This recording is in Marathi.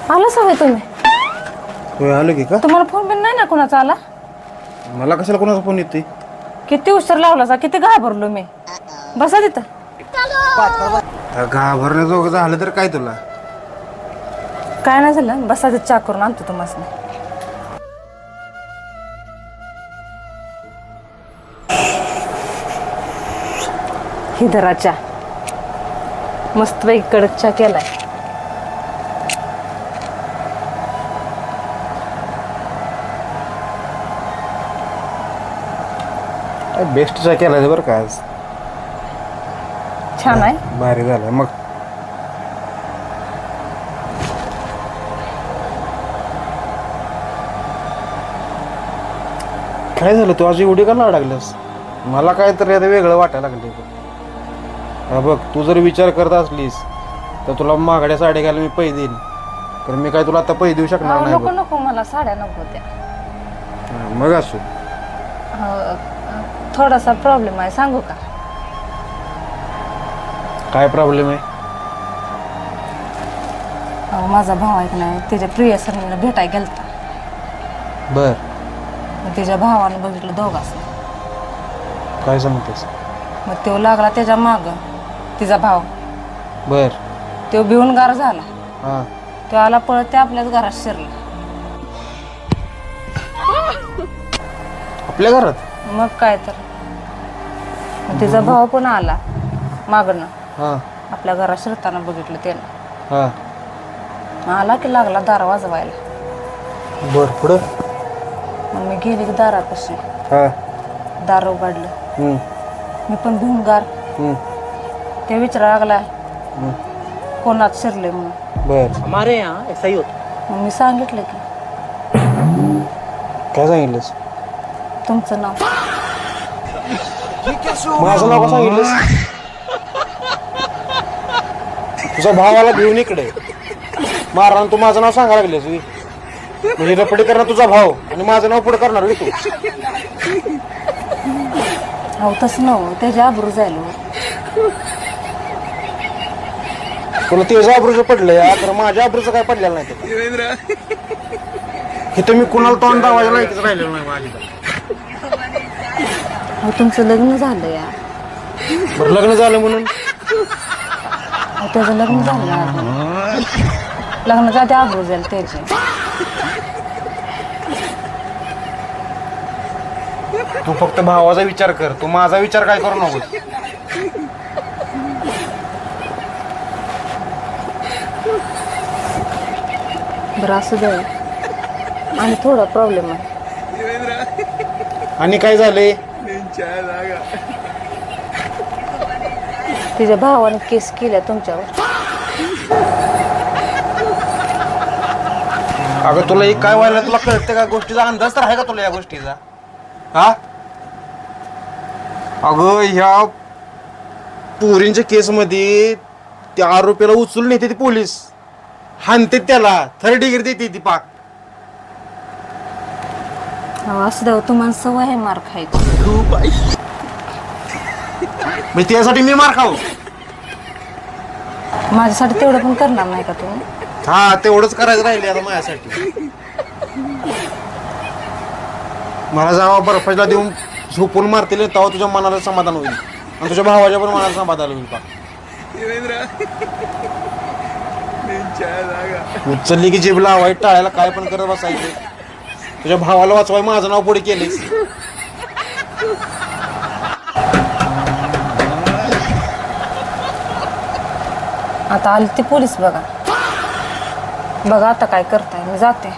आला सवय तुम्ही? होय आलो की का? तुम्हाला फोन बिन नाही ना कोणाचा आला? मला कशाला कोणाचा फोन येतोय? किती उशीर लावला सा, किती घाबरलो मी. बसा तिथं. घाबरण्याजोगं झालं तर काय तुला? काय नाही झालं, बसा तिथं, चहा करून आणतो तुम्हाला. ही धरा चहा. मस्त पैकी कडक चहा केलाय. बेस्ट चहा केलाय बरं का आज. छान आहे, भारी झालं मग. काय झालं, तू आज एवढी का लागलास? मला काय तर आता वेगळं वाटायला लागलं. हा बघ, तू जर विचार करत असलीस तर तुला महागड्या साड्या घ्यायला मी पैसे देईन, तर मी काय तुला आता पैसे देऊ शकणार नाही. नको नको, मला साड्या नको त्या. मग असू. थोडासा प्रॉब्लेम आहे, सांगू का? काय प्रॉब्लेम आहे? माझा भाव आहे की नाही, त्याच्या प्रियसरीला भेटायला गेलता. बर. त्याच्या भावानं बघितलं दोघांना. काय सांगतेस? मग तो लागला त्याच्या माग, तिचा भाव. बर. तो भिवून गार झाला. हा. तो आला पळत, ते आपल्याच घरात शिरला. आपल्या घरात? मग काय तर. मग तिचा भाव पण आला मागणं. हा. आपल्या घरात शिरताना बघितलं त्यानं. हा. आला की लागला दार वाजवायला. बर, पुढं? मग मी गेली की दारापाशी. हा. दार उघडलं. मी पण भिवून गार. ते विचारायला लागला कोणात शिरले म्हणून. बर. हमारे यहाँ ऐसा ही होता. मग मी सांगितलं की काय सांगितलंस? तुमचं नाव. माझं नाव का सांगितलंस? तुझा भावाला घेऊन इकडे मारला, तू माझं नाव सांगायला लागलेस. म्हणजे रपडी करणार तुझा भाव आणि माझं नाव पुढे करणार तू. हो तसं नव, त्याच्या आबरू जायला. तुला त्याचं आबरूचं पडलंय, तर माझ्या आबरूचं काय पडलेलं नाही. हे तर मी कुणाला तोंड दावायला लायकीच राहिलेलं नाही माझ्या. हो तुमचं लग्न झालं या. बरं, लग्न झालं म्हणून? त्याचं लग्न झालं. लग्नाच्या आधी आबरू जाईल त्याची. तू फक्त भावाचा विचार कर, तू माझा विचार काय करू नको. बरं असू दे, आणि थोडा प्रॉब्लेम आहे. आणि काय झाले? तिच्या भावाने केस केल्या तुमच्यावर. अगं तुला एक काय व्हायला तुला कळतं का? गोष्टीचा अंदाज तर आहे का तुला या गोष्टीचा? हा. अगं ह्या पोरींच्या केसमध्ये त्या आरोपीला उचलून येते ती पोलीस, हाणते त्याला, थर्ड डिग्री देते ती पाक. असू द्या, तुम्हाला सवय आहे मार खायची. म्हणजे त्यासाठी मी मार खाऊ? माझ्यासाठी तेवढं पण करणार नाही का तुम्ही? हा, तेवढंच करायचं राहिले आता माझ्यासाठी. मला जेव्हा बर्फाला देऊन झोपून मारतील तेव्हा तुझ्या मनाला समाधान होईल, आणि तुझ्या भावाच्या पण मनाला समाधान होईल. पा उचलली की जीभला वाईट टाळायला काय पण करत बसायचं. तुझ्या भावाला वाचवाय माझं नाव पुढे केलेस. आता आली ते पोलीस. बघा बघा आता काय करताय. मी जाते.